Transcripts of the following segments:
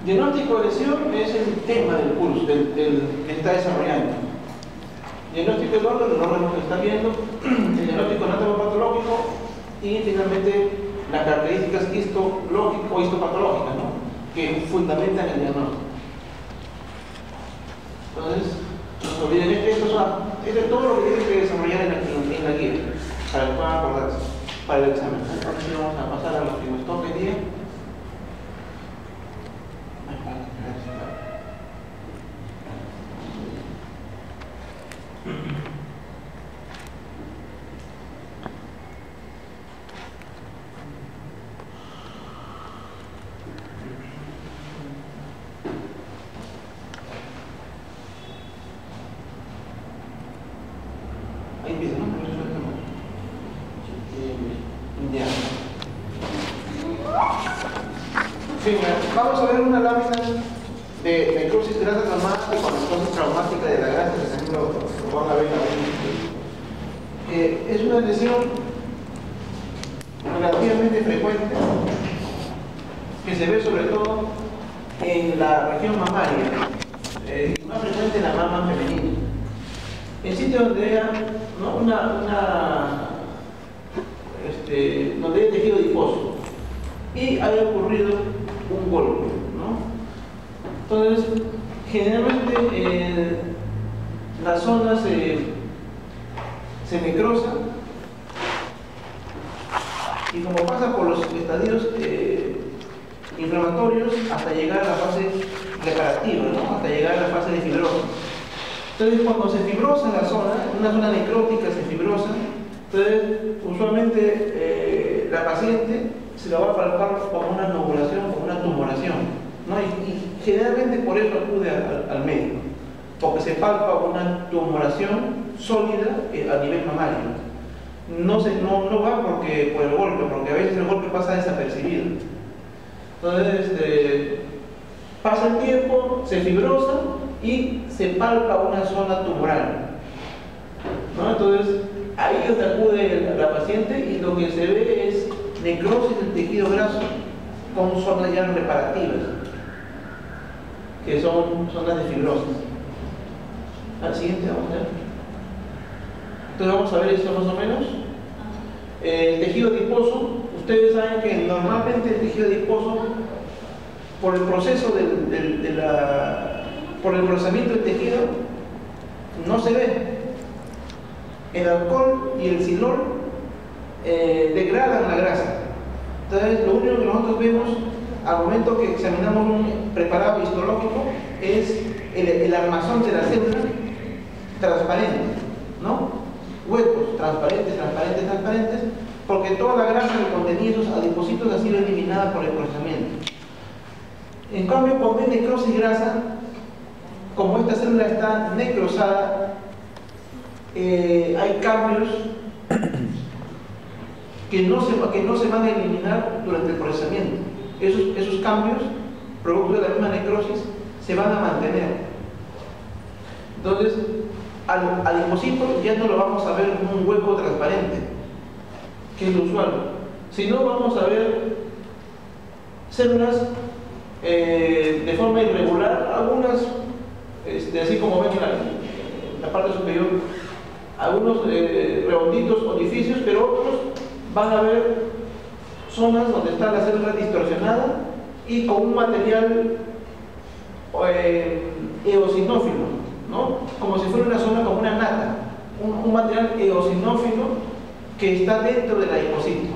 Diagnóstico de lesión es el tema del curso, del que está desarrollando. Diagnóstico del órgano que está viendo, el diagnóstico anatomopatológico y finalmente las características histológicas o histopatológicas, ¿no?, que fundamentan el diagnóstico. Entonces, no se olviden esto es todo lo que tienen que desarrollar en la guía, para que puedan acordarse para el examen. Ahora sí vamos a pasar a lo que nos toca el día. Ahí empieza, ¿no? Ya. Sí, vamos a ver una lámina de necrosis grasa traumática con necrosis traumática de la grasa, por ejemplo, lo van a ver ahí. Es una lesión relativamente frecuente que se ve sobre todo en la región mamaria, más frecuente en la mama femenina. En sitios donde haya, ¿no?, donde hay tejido adiposo y haya ocurrido un golpe, ¿no? Entonces, generalmente la zona se necrosa y como pasa por los estadios inflamatorios hasta llegar a la fase reparativa, ¿no?, hasta llegar a la fase de fibrosis. Entonces, cuando se fibrosa la zona, una zona necrótica se fibrosa, entonces usualmente la paciente se la va a palpar como una nodulación, como una tumoración, ¿no? Y generalmente por eso acude al médico, porque se palpa una tumoración sólida a nivel mamario. No va por el golpe, porque a veces el golpe pasa desapercibido. Entonces, pasa el tiempo, se fibrosa y se palpa una zona tumoral, ¿no? Entonces, ahí es donde acude la paciente y lo que se ve es necrosis del tejido graso con zonas ya reparativas, que son zonas de fibrosis. Al siguiente vamos a ver. Entonces vamos a ver esto más o menos. El tejido adiposo, ustedes saben que normalmente el tejido adiposo, por el proceso por el procesamiento del tejido, no se ve. El alcohol y el silol degradan la grasa. Entonces, lo único que nosotros vemos al momento que examinamos un preparado histológico es el armazón de la célula transparente, ¿no? Huecos, transparentes, porque toda la grasa que contenía esos adipocitos ha sido eliminada por el procesamiento. En cambio, cuando hay necrosis grasa, como esta célula está necrosada, hay cambios que no se van a eliminar durante el procesamiento. Esos cambios, producto de la misma necrosis, se van a mantener. Entonces, al adipocito ya no lo vamos a ver como un hueco transparente, que es lo usual, sino vamos a ver células de forma irregular, algunas, así como ven en la parte superior, algunos redonditos orificios, pero otros van a ver zonas donde está la célula distorsionada y con un material eosinófilo, ¿no? Como si fuera una zona como una nata, un material eosinófilo que está dentro del adipocito,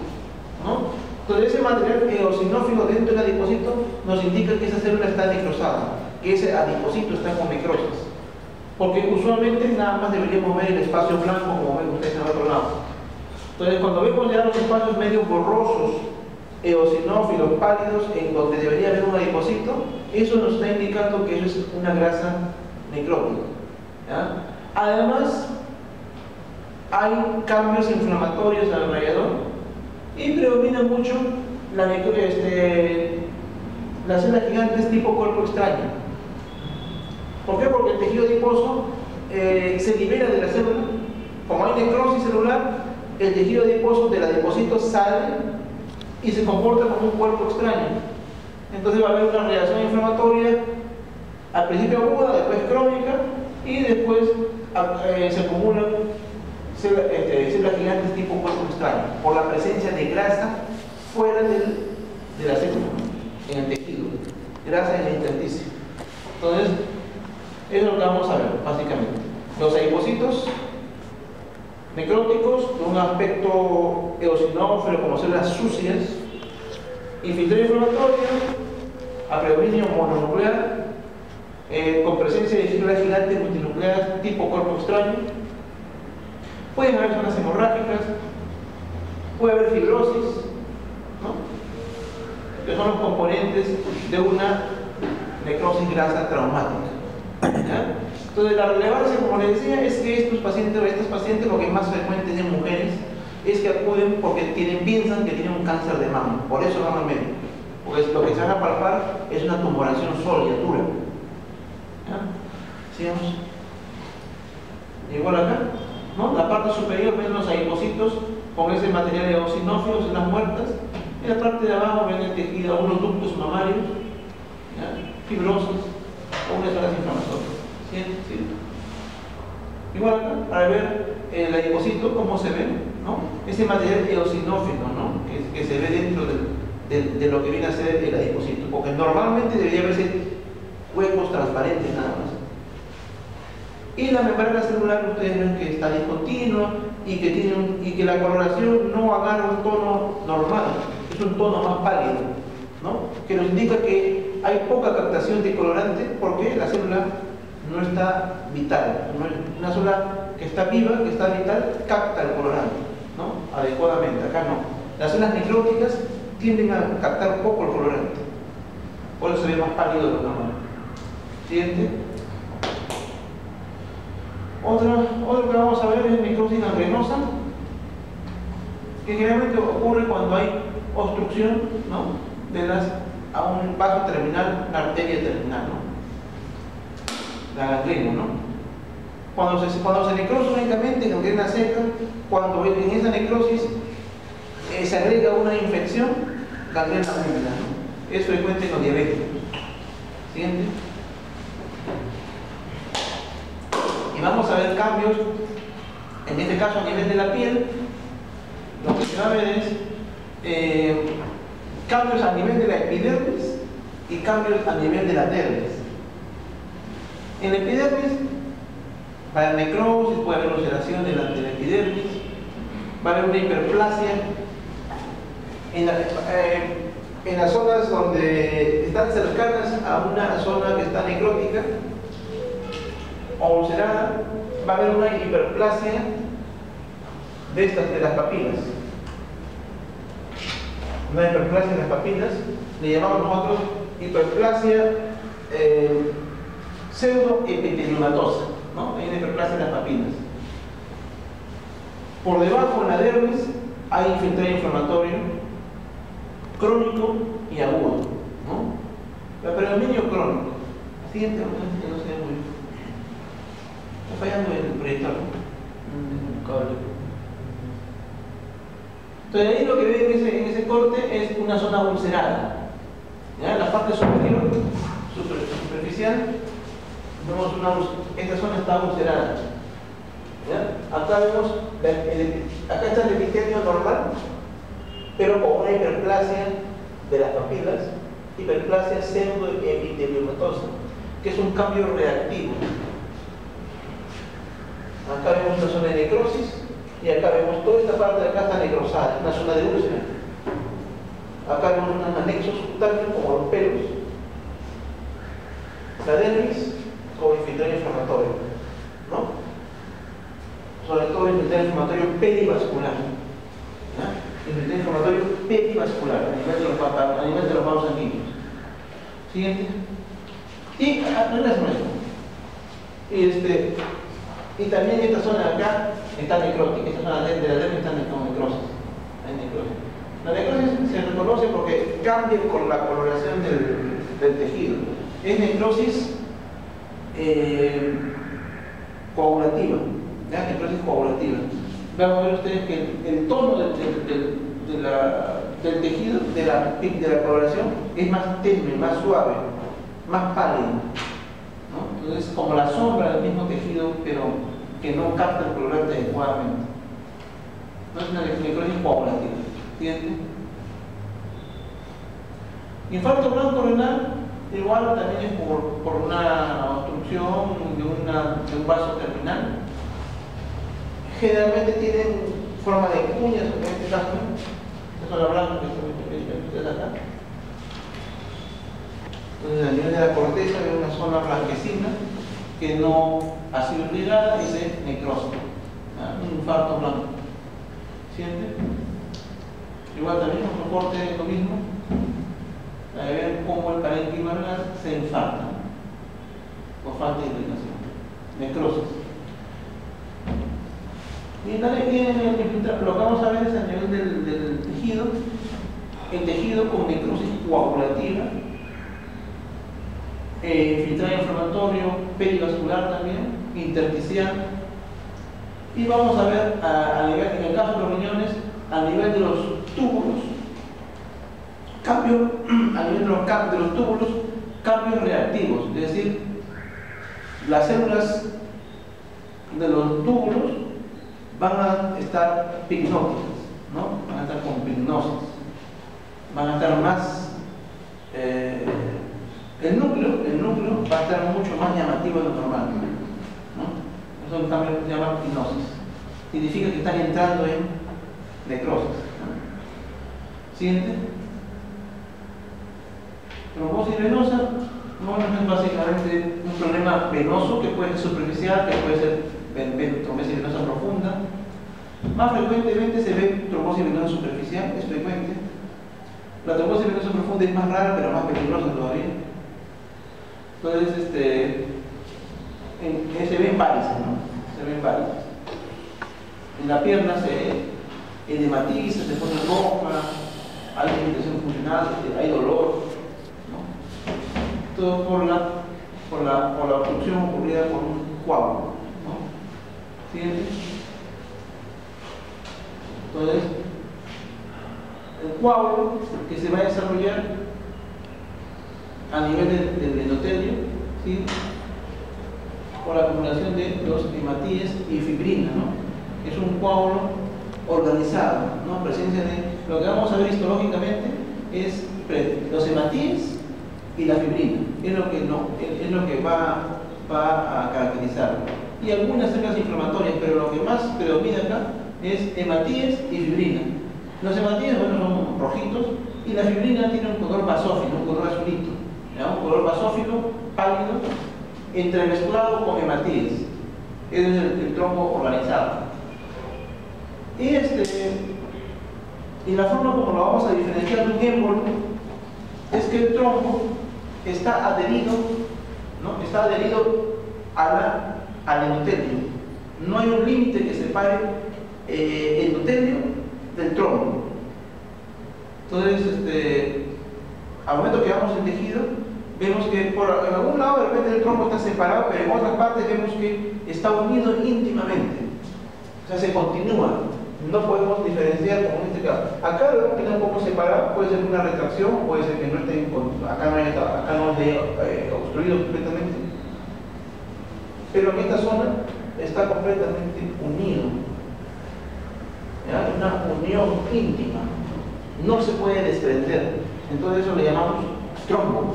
¿no? Entonces ese material eosinófilo dentro del adipocito nos indica que esa célula está necrosada, que ese adipocito está con necrosis. Porque usualmente nada más deberíamos ver el espacio blanco como ven ustedes al otro lado. Entonces cuando vemos ya los espacios medio borrosos, eosinófilos, pálidos, en donde debería haber un adipocito, eso nos está indicando que eso es una grasa necrótica, ¿ya? Además, hay cambios inflamatorios alrededor y predomina mucho las células gigantes tipo cuerpo extraño. ¿Por qué? Porque el tejido adiposo se libera de la célula. Como hay necrosis celular, el tejido adiposo del adipocito sale y se comporta como un cuerpo extraño. Entonces va a haber una reacción inflamatoria al principio aguda, después crónica y después se acumulan células gigantes tipo cuerpo extraño por la presencia de grasa fuera de la célula, en el tejido, grasa en el intersticio. Entonces, eso es lo que vamos a ver, básicamente. Los adipocitos necróticos de un aspecto eosinófilo como células sucias, infiltrado inflamatorio, a predominio mononuclear, con presencia de células gigantes multinucleares tipo cuerpo extraño. Pueden haber zonas hemorrágicas, puede haber fibrosis, ¿no? Que son los componentes de una necrosis grasa traumática. ¿Ya? Entonces, la relevancia, como les decía, es que estos pacientes, lo que es más frecuente en mujeres, es que acuden porque piensan que tienen un cáncer de mama. Por eso van al médico. Porque lo que se van a palpar es una tumoración sólida, dura. ¿Ya? Sigamos. Igual acá, ¿no? La parte superior ven los adipocitos con ese material eosinófilo, células muertas. En la parte de abajo ven el tejido, algunos ductos mamarios, ¿ya? Fibrosos o unas zonas inflamatorias. ¿Sí? ¿Sí? Igual acá, para ver el adipocito, cómo se ve, ¿no? Ese material eosinófilo, ¿no? Que se ve dentro de lo que viene a ser el adipocito, porque normalmente debería verse huecos transparentes nada más. Y la membrana celular, ustedes ven que está discontinua y que la coloración no agarra un tono normal, es un tono más pálido, ¿no? Que nos indica que hay poca captación de colorante porque la célula no está vital. Una célula que está viva, que está vital, capta el colorante, ¿no? Adecuadamente. Acá no. Las células necróticas tienden a captar poco el colorante, por eso se ve más pálido de lo normal. Siguiente. Otro que vamos a ver es necrosis gangrenosa, que generalmente ocurre cuando hay obstrucción, ¿no? A un vaso terminal, una arteria terminal, ¿no? La gangrena, ¿no? Cuando se necrosa únicamente, gangrena seca, cuando en esa necrosis se agrega una infección, gangrena húmeda, ¿no? Es frecuente en los diabéticos. Siguiente. Y vamos a ver cambios, en este caso a nivel de la piel. Lo que se va a ver es cambios a nivel de la epidermis y cambios a nivel de la dermis. En la epidermis va a haber necrosis, puede haber ulceración de la epidermis, va a haber una hiperplasia. En las zonas donde están cercanas a una zona que está necrótica o ulcerada, va a haber una hiperplasia de las papilas. Una hiperplasia de las papilas, le llamamos nosotros hiperplasia pseudoepiteliomatosa, ¿no? Hay una hiperplasia de las papilas. Por debajo en la dermis hay infiltrado inflamatorio crónico y agudo, ¿no? El predominio crónico. Siguiente, no sé muy bien. Está fallando el proyector, ¿no? Entonces ahí lo que ven en ese corte es una zona ulcerada. ¿Ya? En la parte superior, superficial, vemos esta zona está ulcerada. ¿Ya? Acá vemos, acá está el epitelio normal, pero con una hiperplasia de las papilas, hiperplasia pseudoepiteliomatosa, que es un cambio reactivo. Acá vemos una zona de necrosis y acá vemos toda esta parte de acá está necrosada, una zona de úlcera. Acá vemos unos anexos subtáneos como los pelos. La dermis como infiltrado inflamatorio, ¿no? Sobre todo infiltrado inflamatorio perivascular. Infiltrado inflamatorio perivascular a nivel de los vasos sanguíneos. Siguiente. Y y también esta zona de acá está necrótica, esta zona de la dermis está con necrosis. Hay necrosis. La necrosis se reconoce porque cambia con la coloración del tejido. Es necrosis coagulativa. ¿Ya? Necrosis coagulativa. Van a ver ustedes que el tono de la del tejido, de la coloración, es más tenue, más suave, más pálido, ¿no? Entonces, como la sombra del mismo tejido, pero que no capta el colorante adecuadamente. No es una necrosis coagulativa, ¿entiendes? Infarto blanco renal, igual también es por una obstrucción de un vaso terminal. Generalmente tienen forma de cuñas, en este caso, esta es la blanca que está acá. Entonces, a nivel de la corteza hay una zona blanquecina que no ha sido irrigada y se necrosa. Un infarto blanco. ¿Siente? Igual también otro corte lo mismo. Para ver cómo el parénquima renal se infarta por falta de irrigación. Necrosis. Y lo que vamos a ver es a nivel del tejido, el tejido con necrosis coagulativa, filtrado inflamatorio, perivascular también, intersticial. Y vamos a ver, en el caso de los riñones, a nivel de los túbulos, a nivel de los túbulos, cambios reactivos, es decir, las células de los túbulos van a estar pignóticas, ¿no? Van a estar con pignosis, van a estar más el núcleo va a estar mucho más llamativo de lo normal, ¿no? Eso es un cambio que se llama pignosis. Significa que están entrando en necrosis, ¿no? Siguiente. Trombosis venosa, no es básicamente un problema venoso que puede ser superficial, que puede ser trombosis venosa profunda. Más frecuentemente se ve trombosis venosa superficial, es frecuente. La trombosis venosa profunda es más rara, pero más peligrosa todavía. Entonces, se ven varices, ¿no? Se ven varices. En la pierna se edematiza, se pone roja, hay limitación funcional, hay dolor, ¿no? Todo por la obstrucción ocurrida por un coágulo, ¿no? ¿Siguiente? Entonces, el coágulo que se va a desarrollar a nivel del endotelio, ¿sí? Por la acumulación de los hematíes y fibrina, ¿no? Es un coágulo organizado, ¿no? Presencia de lo que vamos a ver histológicamente es los hematíes y la fibrina, es lo que va a caracterizar. Y algunas células inflamatorias, pero lo que más predomina acá es hematíes y fibrina. Los hematíes, bueno, son rojitos y la fibrina tiene un color basófilo, un color azulito, ¿ya? Un color basófilo pálido entremezclado con hematíes. Ese es el trombo organizado. Y la forma como lo vamos a diferenciar de un émbolo es que el trombo está adherido, ¿no? Está adherido al endotelio. No hay un límite que separe el endotelio del trombo. Entonces, al momento que vamos el tejido, vemos que en algún lado de repente el trombo está separado, pero en otras partes vemos que está unido íntimamente. O sea, se continúa. No podemos diferenciar como en este caso. Acá lo queda un poco separado, puede ser una retracción, puede ser que no esté, acá no esté obstruido completamente. Pero en esta zona está completamente unido. ¿Ya? Una unión íntima. No se puede desprender. Entonces eso le llamamos trombo.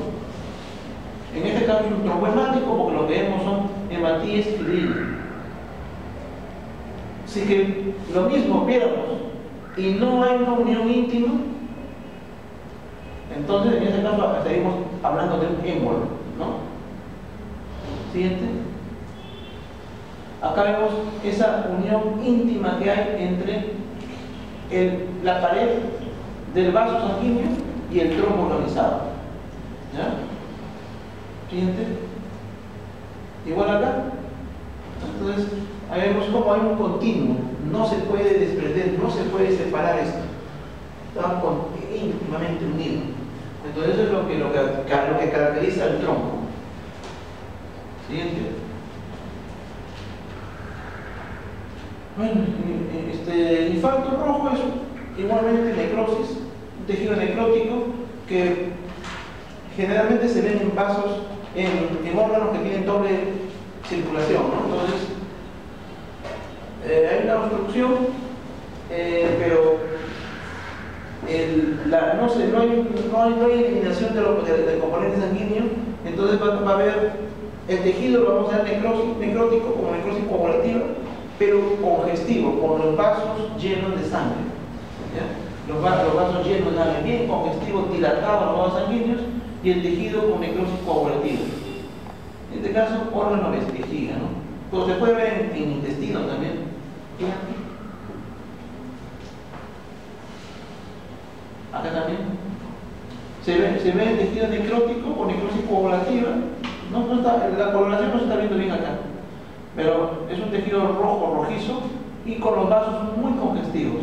En este caso es un trombo hemático porque lo que vemos son hematíes fibrinas. Si que lo mismo viéramos y no hay una unión íntima, entonces en ese caso estaríamos hablando de un émbolo, ¿no? Siguiente. Acá vemos esa unión íntima que hay entre la pared del vaso sanguíneo y el trombo organizado. ¿Ya? Siguiente. Igual acá. Entonces, ahí vemos cómo hay un continuo. No se puede desprender, no se puede separar esto. Están íntimamente unidos. Entonces, eso es lo que caracteriza el trombo. Siguiente. Bueno, infarto rojo es igualmente necrosis, un tejido necrótico que generalmente se ven en vasos, en órganos que tienen doble circulación, ¿no? Entonces, hay una obstrucción, pero no hay eliminación del componente sanguíneo, entonces va a haber el tejido, lo vamos a ver necrótico como necrosis coagulativa, pero congestivo, con los vasos llenos de sangre, ¿ya? Los vasos llenos de sangre, bien congestivo, dilatado los vasos sanguíneos, y el tejido con necrosis coagulativa. En este caso, órgano de vejiga, ¿no? Pero se puede ver en intestino también. Acá también. Se ve el tejido necrótico con necrosis coagulativa. La coloración no se está viendo bien acá, pero es un tejido rojo, rojizo, y con los vasos muy congestivos.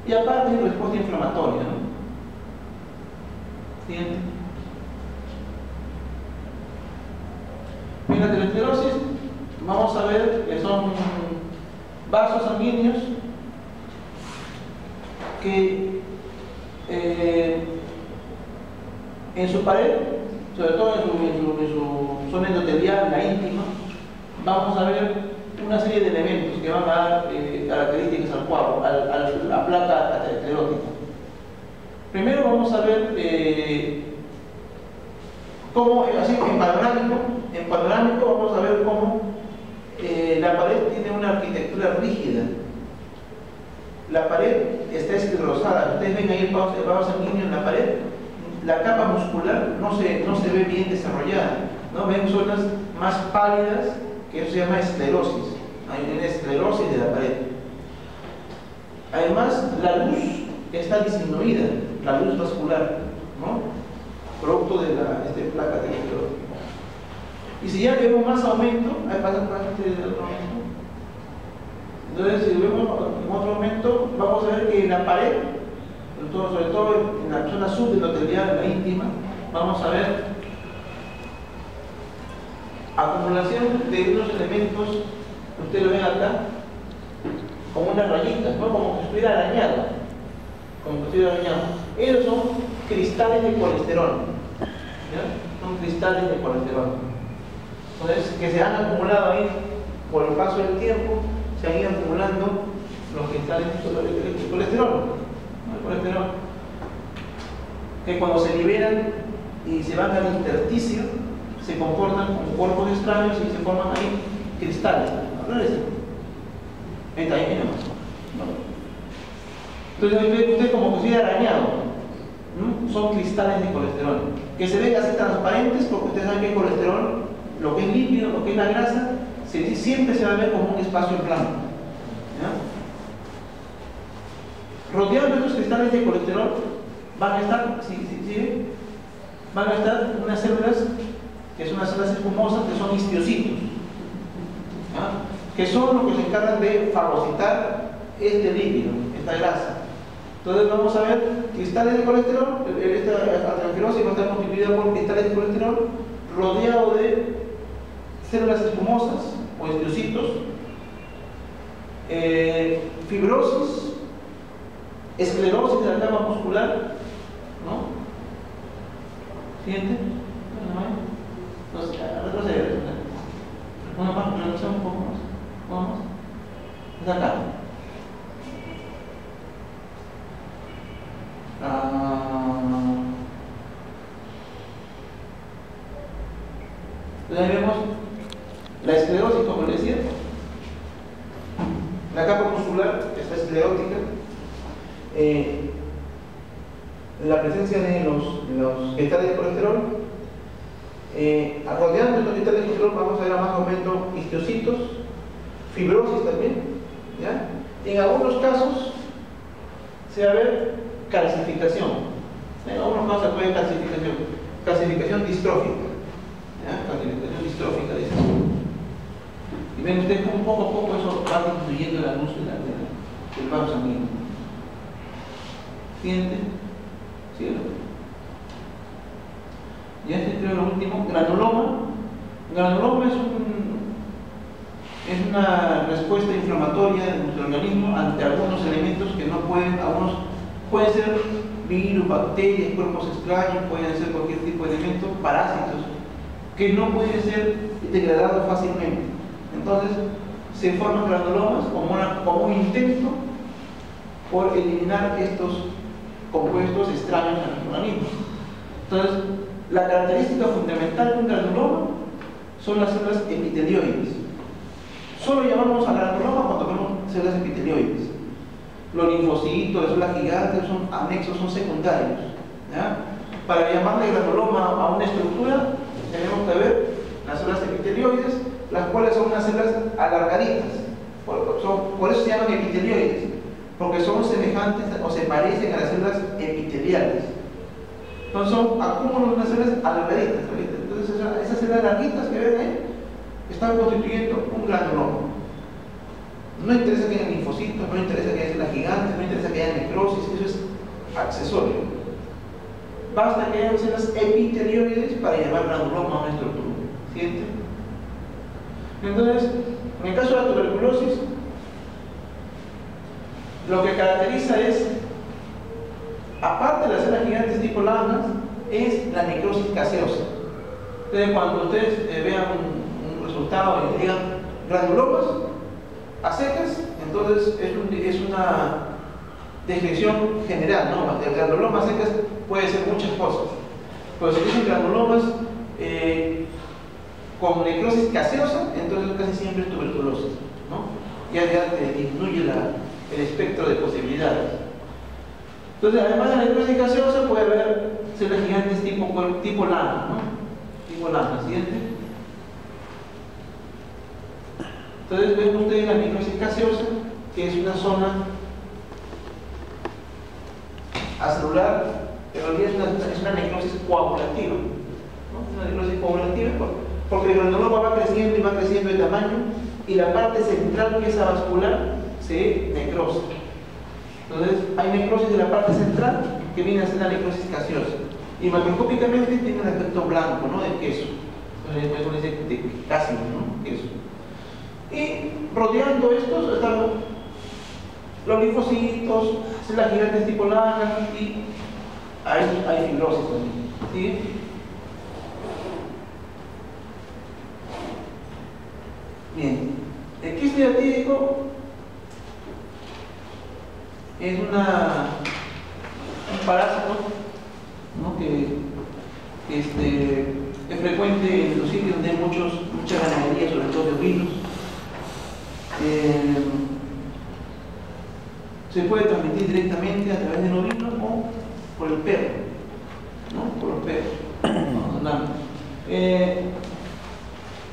Y aparte hay respuesta inflamatoria, ¿no? Siguiente. En la aterosclerosis vamos a ver que son vasos sanguíneos que en su pared, sobre todo en su zona endotelial, la íntima, vamos a ver una serie de elementos que van a dar características al cuadro, a la placa aterosclerótica. Primero vamos a ver cómo, así en panorámico vamos a ver cómo la pared tiene una arquitectura rígida. La pared está esclerosada. Ustedes ven ahí el vaso sanguíneo en la pared. La capa muscular no se ve bien desarrollada, ¿no? Ven zonas más pálidas, que eso se llama esclerosis. Hay una esclerosis de la pared. Además, la luz está disminuida, la luz vascular, ¿no? Producto de la placa de esclerosis. Y si ya vemos más aumento, ahí pasa de otro aumento. Entonces, si vemos en otro aumento, vamos a ver que en la pared, sobre todo en la zona subendotelial, la íntima, vamos a ver acumulación de unos elementos, ustedes lo ven acá, como unas rayitas, ¿no? Como que estuviera arañado. Ellos son cristales de colesterol, ¿ya? Son cristales de colesterol. Entonces, que se han acumulado ahí por el paso del tiempo, se han ido acumulando los cristales de colesterol, que cuando se liberan y se van al intersticio, se comportan como cuerpos extraños y se forman ahí cristales. Ahí viene más. Entonces, usted como que se ha arañado, ¿no? Son cristales de colesterol, que se ven así transparentes, porque ustedes saben que el colesterol, lo que es lípido, lo que es la grasa, siempre se va a ver como un espacio en blanco, ¿ya? Rodeados de estos cristales de colesterol van a estar, van a estar unas células que son unas células espumosas, que son histiocitos, ¿ya? Que son los que se encargan de fagocitar este lípido, esta grasa. Entonces vamos a ver cristales de colesterol. Esta aterosclerosis va a estar constituida por cristales de colesterol rodeado de células espumosas o histiocitos, fibrosis, esclerosis de la capa muscular, ¿no? Siguiente. Entonces, retroceder. Una más, retroceder un poco más. Vamos. Es acá. Entonces ahí vemos la esclerosis, como les decía. La capa muscular está esclerótica. La presencia de los cristales de colesterol. Rodeando estos cristales de colesterol vamos a ver a más aumento histiocitos, fibrosis también, ¿ya? En algunos casos se va a ver calcificación. En algunos casos se puede ver calcificación distrófica, ¿ya? Calcificación distrófica, dice. Y ven ustedes cómo poco a poco eso va disminuyendo la luz del vaso sanguíneo. Siguiente. Y este creo lo último, granuloma. Granuloma es una respuesta inflamatoria de nuestro organismo ante algunos elementos que no pueden, algunos pueden ser virus, bacterias, cuerpos extraños, pueden ser cualquier tipo de elementos, parásitos, que no pueden ser degradados fácilmente. Entonces, se forman granulomas como un intento por eliminar estos compuestos extraños a nuestro organismo. Entonces, la característica fundamental de un granuloma son las células epitelioides. Solo llamamos a granuloma cuando vemos células epitelioides. Los linfocitos, las células gigantes son anexos, son secundarios, ¿ya? Para llamarle granuloma a una estructura, tenemos que ver las células epitelioides, las cuales son unas células alargaditas. Por eso se llaman epitelioides, porque son semejantes o se parecen a las células epiteliales. Entonces son acúmulos de unas células alargaditas. Entonces esas células larguitas que ven ahí están constituyendo un granuloma. No interesa que haya linfocitos, no interesa que haya células gigantes, no interesa que haya necrosis, eso es accesorio. Basta que haya células epitelioides para llamar granuloma a una estructura. ¿Siente? Entonces, en el caso de la tuberculosis, lo que caracteriza es, aparte de las células gigantes tipo Langhans, es la necrosis gaseosa. Entonces, cuando ustedes vean un resultado y digan granulomas a secas, entonces es una descripción general, ¿no? El granuloma a secas puede ser muchas cosas. Pero si dicen granulomas con necrosis gaseosa, entonces casi siempre es tuberculosis, ¿no? Ya disminuye el espectro de posibilidades. Entonces, además de la necrosis gaseosa, puede haber células gigantes tipo Langhans, ¿no? Tipo Langhans, ¿siguiente? Entonces, ven ustedes la necrosis gaseosa, que es una zona acelular, pero en realidad es una necrosis coagulativa, ¿no? Una necrosis coagulativa porque el granuloma va creciendo y va creciendo de tamaño, y la parte central, que es avascular, se necrosa. Entonces, hay necrosis de la parte central que viene a ser la necrosis gaseosa. Y macroscópicamente tiene un aspecto blanco, ¿no? De queso. Entonces, eso dice de casi, ¿no? Queso. Y rodeando estos están los linfocitos, células gigantes tipo Langhans, y hay fibrosis también. ¿Sí? Bien. El quiste hiatídico es un parásito, ¿no? que es frecuente en los sitios donde hay mucha ganadería, sobre todo de ovinos. Se puede transmitir directamente a través del ovino o por el perro, ¿no? Por los perros. No,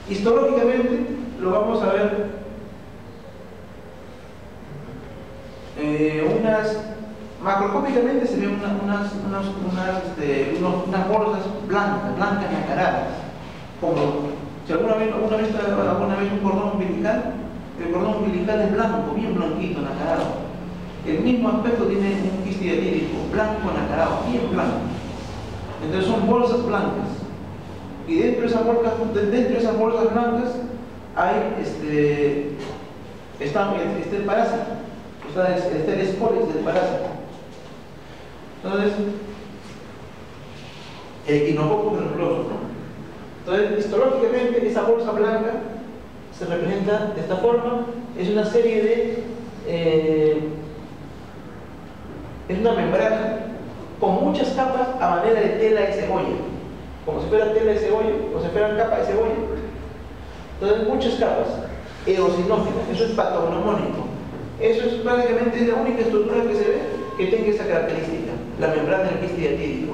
histológicamente lo vamos a ver macroscópicamente se ven unas bolsas blancas nacaradas, como si alguna vez un cordón umbilical. El cordón umbilical es blanco, bien blanquito, nacarado. El mismo aspecto tiene un quiste hiatídico, blanco nacarado, bien blanco. Entonces son bolsas blancas, y dentro de esas bolsas blancas hay está el parásito, está el espores del parásito. Entonces, el equinococo granuloso, ¿no? Entonces, histológicamente, esa bolsa blanca se representa de esta forma. Es una serie de es una membrana con muchas capas a manera de tela de cebolla, como si fuera tela de cebolla, o si fuera capa de cebolla. Entonces, muchas capas eosinófilas. Eso es patognomónico. Eso es prácticamente la única estructura que se ve que tenga esa característica, la membrana del quiste hiatídico.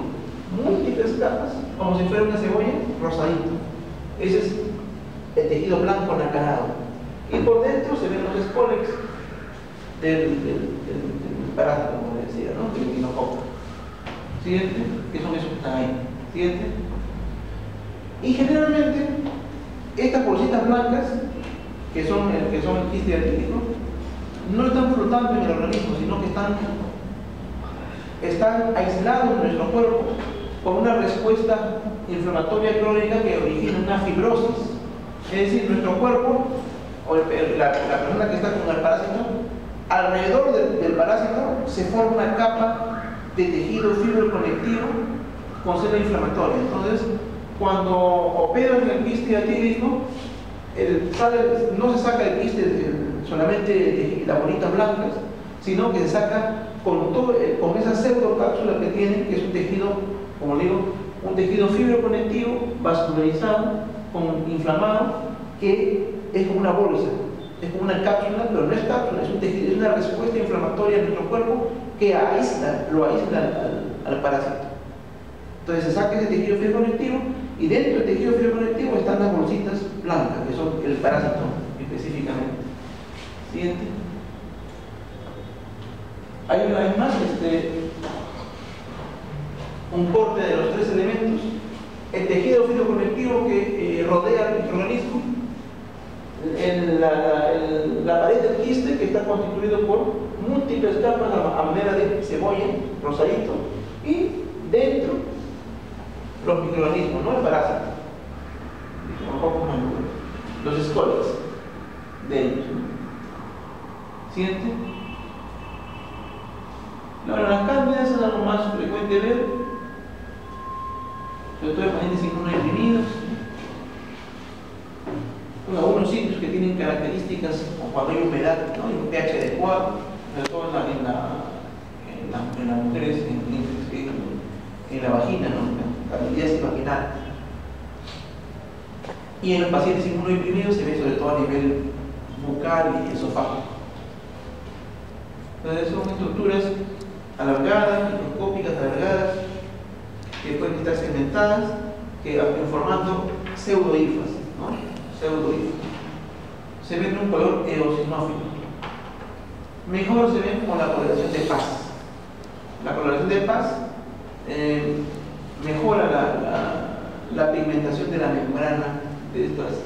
Múltiples capas, como si fuera una cebolla rosadito. Ese es el tejido blanco nacarado. Y por dentro se ven los espólex del parásito, como decía, ¿no? Del equinococo. ¿Siguiente? Que son esos que están ahí. ¿Siguiente? Y generalmente, estas bolsitas blancas, que son el quiste hiatídico, no están flotando en el organismo, sino que están aislados en nuestro cuerpo por una respuesta inflamatoria crónica que origina una fibrosis. Es decir, nuestro cuerpo, o la persona que está con el parásito, alrededor del parásito se forma una capa de tejido fibroconectivo con célula inflamatoria. Entonces, cuando operan el quiste atípico, no se saca el quiste solamente las bolitas blancas, sino que se saca con esa pseudocápsula que tiene, que es un tejido, como digo, un tejido fibroconectivo vascularizado, inflamado, que es como una bolsa, es como una cápsula, pero no es cápsula, es un tejido, es una respuesta inflamatoria de nuestro cuerpo que lo aísla al parásito. Entonces se saca ese tejido fibroconectivo y dentro del tejido fibroconectivo están las bolsitas blancas, que son el parásito específicamente. Siguiente. Hay más un corte de los tres elementos: el tejido fibroconectivo que rodea al microorganismo, la pared del quiste, que está constituido por múltiples capas a manera de cebolla, rosadito, y dentro los microorganismos, no el parásito, los escoles dentro. ¿Siguiente? Ahora, las cándidas es algo más frecuente ver, sobre todo en pacientes inmunodeprimidos. Algunos sitios que tienen características como cuando hay humedad, ¿no? Hay un pH adecuado, sobre todo en las mujeres en la vagina, ¿no? Candidiasis vaginal. Y en los pacientes inmunodeprimidos se ve sobre todo a nivel bucal y esofágico. Entonces son estructuras alargadas, microscópicas alargadas, que pueden estar segmentadas, que formando pseudohifas, ¿no? Pseudohifas. Se ven de un color eosinófilo. Mejor se ven con la coloración de Paz. La coloración de Paz mejora la pigmentación de la membrana de estas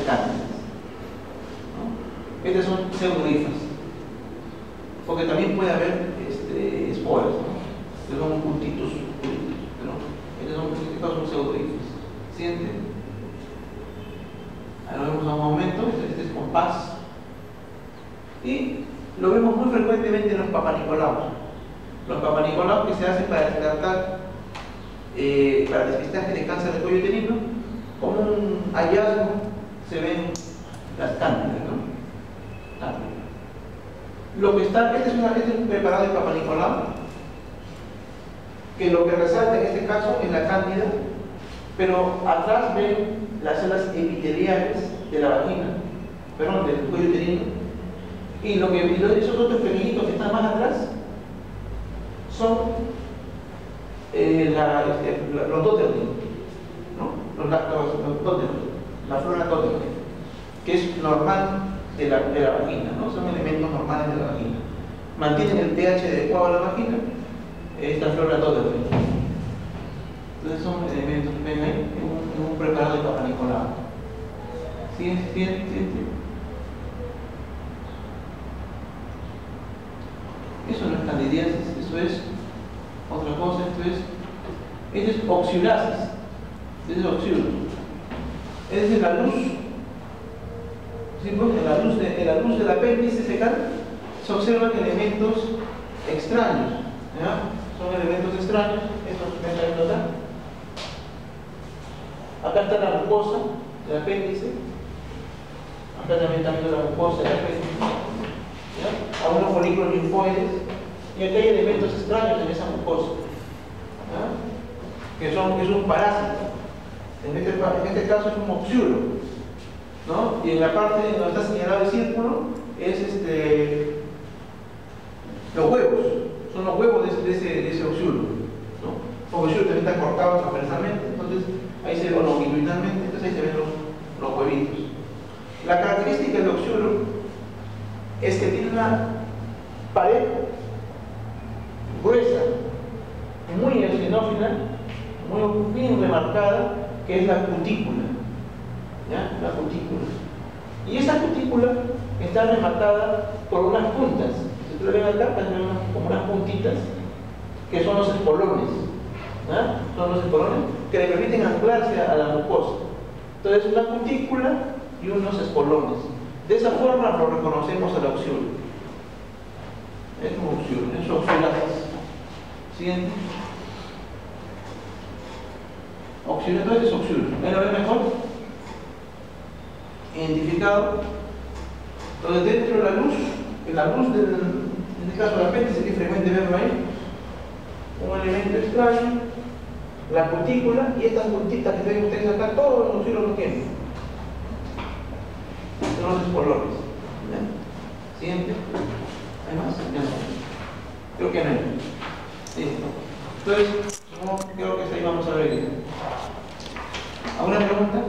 cándidas, ¿no? Estas son pseudohifas, porque también puede haber esporas, ¿no? Que son puntitos, pero estos son pseudohifas. ¿Siguiente? Ahora lo vemos a un momento. Este es con Paz, y lo vemos muy frecuentemente en los papanicolaos. Los papanicolaos que se hacen para descartar, para despistaje de cáncer de cuello uterino, como un hallazgo se ven las cándidas, ¿no? Lo que está, este es un preparado de Papa Nicolau, que lo que resalta en este caso es la cándida, pero atrás ven las células epiteliales de la vagina, perdón, del cuello uterino, y esos otros pequeñitos que están más atrás son los Dotterling, ¿no? Los Dotterling, la flora Dotterling, que es normal de la vagina, ¿no? Son elementos normales de la vagina. Mantienen el pH adecuado a la vagina, esta flora Dotterling. Entonces son elementos que ven ahí en un preparado de Papa Nicolau. Siguiente. Eso no es candidiasis, eso es otra cosa. Esto es oxiulasis. Esto es oxiulo. Es decir, la luz. Sí, pues, en la luz del apéndice fecal se observan elementos extraños, ¿ya? Son elementos extraños. Estos acá está la mucosa del apéndice, acá también está la mucosa del apéndice, ¿ya? Algunos folículos linfoides, y aquí hay elementos extraños en esa mucosa, ¿ya? Que es un parásito. En este caso es un oxiulo, ¿no? Y en la parte donde está señalado el círculo es los huevos, son los huevos de ese oxiulo, ¿no? Porque el oxiulo también está cortado transversalmente, entonces ahí se ve longitudinalmente, entonces ahí se ven los huevitos. La característica del oxiulo es que tiene una pared gruesa, muy eosinófila, muy bien remarcada, que es la cutícula, ¿ya? La cutícula. Y esa cutícula está rematada por unas puntas. Si ustedes ven acá, tienen como unas puntitas, que son los espolones, ¿ya? Son los espolones que le permiten anclarse a la mucosa. Entonces, una cutícula y unos espolones. De esa forma lo reconocemos al oxiulo. Es un oxiulo, es oxiulasis. Siguiente. Oxígeno, entonces es oxígeno. ¿Ahí lo ven mejor? Identificado. Entonces dentro de la luz del, en este caso de la pente, sería frecuente verlo ahí. Un elemento extraño, la cutícula, y estas puntitas que ven ustedes acá, todos los oxígenos lo tienen. Son los colores. ¿Ya? Siguiente. ¿Hay más? Ya no. Creo que no hay. Listo. Entonces, creo que hasta ahí vamos a ver. ¿Alguna pregunta?